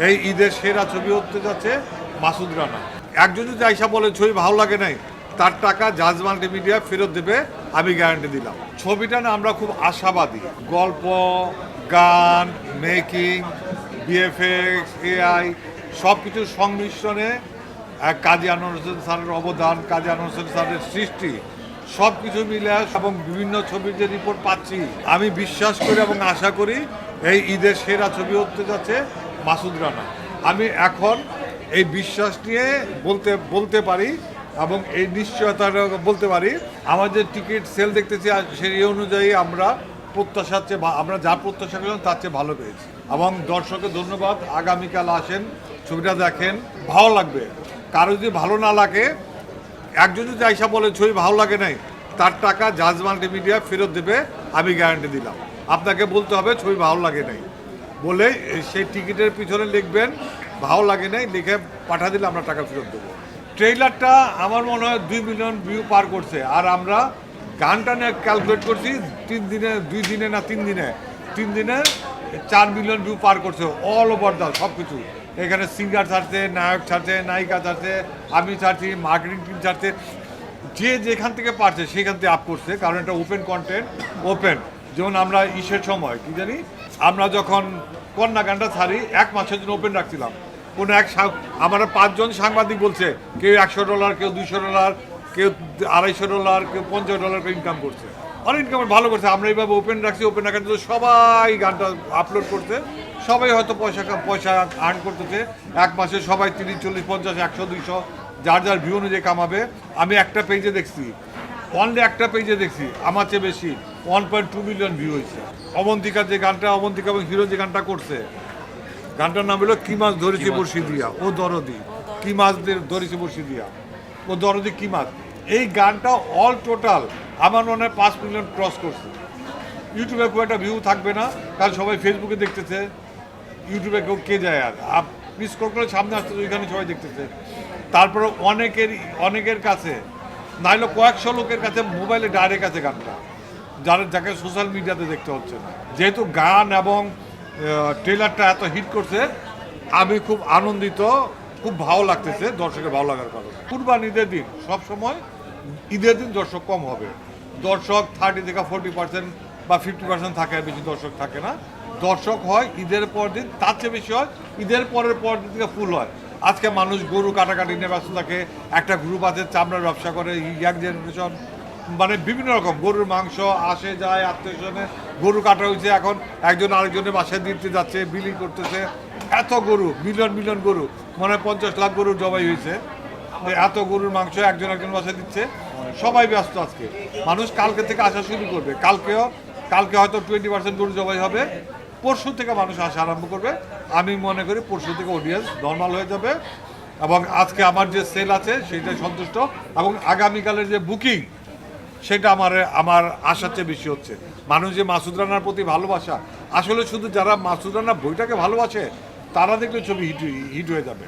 এই ঈদের সেরা ছবি হতে যাচ্ছে মাসুদ রানা। একজন যদি আইসা বলে ছবি ভালো লাগে নাই, তার টাকা জাজ মাল্টিমিডিয়া ফেরত দেবে, আমি গ্যারান্টি দিলাম। ছবিটা না আমরা খুব আশাবাদী। গল্প, গান, মেকিং, বিএফএক্স, এআই সব কিছুর সংমিশ্রণে কাজী আনোয়ার হোসেন স্যারের অবদান, কাজী আনোয়ার হোসেন স্যারের সৃষ্টি সব কিছু মিলে এবং বিভিন্ন ছবির যে রিপোর্ট পাচ্ছি, আমি বিশ্বাস করি এবং আশা করি এই ঈদের সেরা ছবি হতে যাচ্ছে মাসুদ রানা। আমি এখন এই বিশ্বাস নিয়ে বলতে পারি এবং এই নিশ্চয়তা বলতে পারি, আমাদের টিকিট সেল দেখতেছি সেই অনুযায়ী আমরা প্রত্যাশার চেয়ে আমরা যা প্রত্যাশা করলাম তার চেয়ে ভালো পেয়েছি। এবং দর্শকের ধন্যবাদ, আগামীকাল আসেন, ছবিটা দেখেন, ভালো লাগবে। কারো যদি ভালো না লাগে, একজন যদি আইসা বলে ছবি ভালো লাগে নাই, তার টাকা জাজ মাল্টিমিডিয়া ফেরত দেবে, আমি গ্যারান্টি দিলাম। আপনাকে বলতে হবে ছবি ভালো লাগে নাই বলে সেই টিকিটের পিছনে লিখবেন ভালো লাগে নাই, লিখে পাঠা দিলে আমরা টাকা ফেরত দেবো। ট্রেইলারটা আমার মনে হয় 2 মিলিয়ন ভিউ পার করছে, আর আমরা গানটা নিয়ে ক্যালকুলেট করছি 3 দিনে 4 মিলিয়ন ভিউ পার করছে অল ওভার দা সব কিছু। এখানে সিঙ্গার ছাড়ছে, নায়ক ছাড়ছে, নায়িকা ছাড়ছে, আমি ছাড়ছি, মার্কেটিং টিম ছাড়ছে, যে যেখান থেকে পারছে সেখান থেকে আপ করছে, কারণ এটা ওপেন কন্টেন্ট, ওপেন। যেমন আমরা ঈদের সময় কি জানি, আমরা যখন কন্যা গানটা ছাড়ি 1 মাসের জন্য ওপেন রাখছিলাম। কোনো আমার 5 জন সাংবাদিক বলছে কেউ $100, কেউ $200, কেউ $250, কেউ $50 করে ইনকাম করছে, অনেক ইনকাম ভালো করছে। আমরা এইভাবে ওপেন রাখছি, ওপেন রাখার জন্য সবাই গানটা আপলোড করছে, সবাই হয়তো পয়সা আর্ন করতেছে। 1 মাসে সবাই 30, 40, 50, 100, 200 যার ভিউ অনুযায়ী কামাবে। আমি একটা পেজে দেখছি, অনলি একটা পেজে দেখছি, আমার চেয়ে বেশি 1.2 মিলিয়ন ভিউ হয়েছে। অবন্তিকার যে গানটা, অবন্তিকা এবং হিরো যে গানটা করছে, গানটার নাম হলো কি মাছ ধরেছে বড়শি দিয়া, ও দরদি কি মাছ ধরেছে বড়শি দিয়া, ও দরদি কি মাছ। এই গানটা অল টোটাল আমার মনে হয় 5 মিলিয়ন ক্রস করছে। ইউটিউবে খুব একটা ভিউ থাকবে না, কারণ সবাই ফেসবুকে দেখতেছে, ইউটিউবে কেউ কে যায় আর মিস করে সামনে আসতেছে, ওইখানে সবাই দেখতেছে। তারপরে অনেকের কাছে নাইলে কয়েকশো লোকের কাছে মোবাইলে ডাইরেক্ট আছে গানটা, যাকে সোশ্যাল মিডিয়াতে দেখতে হচ্ছে না। যেহেতু গান এবং ট্রেলারটা এত হিট করছে, আমি খুব আনন্দিত, খুব ভালো লাগতেছে, দর্শকের ভালো লাগার কারণে। কুরবান ঈদের দিন সবসময় ঈদের দিন দর্শক কম হবে, দর্শক 30 থেকে 40% বা 50% থাকে, বেশি দর্শক থাকে না। দর্শক হয় ঈদের পর দিন, তার চেয়ে বেশি হয় ঈদের পরের দিন থেকে ফুল হয়। আজকে মানুষ গরু কাটাকাটি নিয়ে ব্যস্ত থাকে, একটা গ্রুপ আছে চামড়ার ব্যবসা করে, ইয়াং জেনারেশন, মানে বিভিন্ন রকম গরুর মাংস আসে যায়, আত্মীয়স্বজনে গরু কাটা হয়েছে, এখন একজন আরেকজনের বাসায় দিতে যাচ্ছে, বিলি করতেছে। এত গরু, মিলিয়ন গরু, মনে হয় 50 লাখ গরু জবাই হয়েছে। এত গরুর মাংস একজন বাসায় দিচ্ছে, সবাই ব্যস্ত। আজকে মানুষ কালকে থেকে আসা শুরু করবে, কালকে হয়তো 20% গরু জবাই হবে, পরশু থেকে মানুষ আসা আরম্ভ করবে। আমি মনে করি পরশু থেকে অডিয়েন্স নর্মাল হয়ে যাবে, এবং আজকে আমার যে সেল আছে সেইটাই সন্তুষ্ট, এবং আগামীকালের যে বুকিং সেটা আমার আশার চেয়ে বেশি হচ্ছে। মানুষ যে মাসুদ রানার প্রতি ভালোবাসা, আসলে শুধু যারা মাসুদ রানা বইটাকে ভালোবাসে তারা দেখলে ছবি হিট হয়ে যাবে।